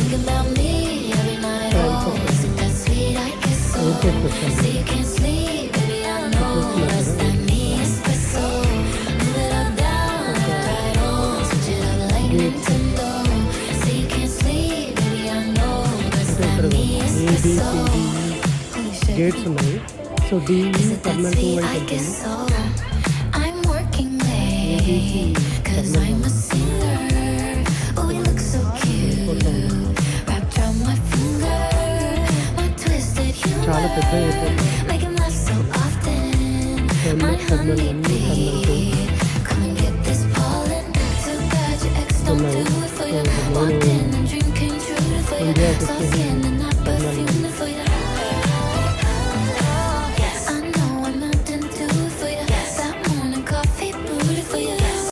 Think about me every night. Oh, isn't that sweet? I guess so. Say you can't sleep, baby, I know. That's that me espresso. Move it up, down, right on. Switch it up like Nintendo. Say you can't sleep, baby, I know. That's that me espresso. Holy shit. Gates ఉన్నాయి. So DE terminal 2 వైపు I guess వెళ్తుంది. so. I'm working late, cause I'm a singer. Oh, we look so cute. Wrapped around my finger, my twisted చాలా పెద్ద humor. Airport. Make him laugh so often. My terminal honey 1, terminal 2 bee. Come and get this pollen. Too bad your ex don't ఉన్నాయి. do it for so you. నేను Walked in and dream came true for you. ఇండియాకి Saw వచ్చేసి skin and not terminal perfume.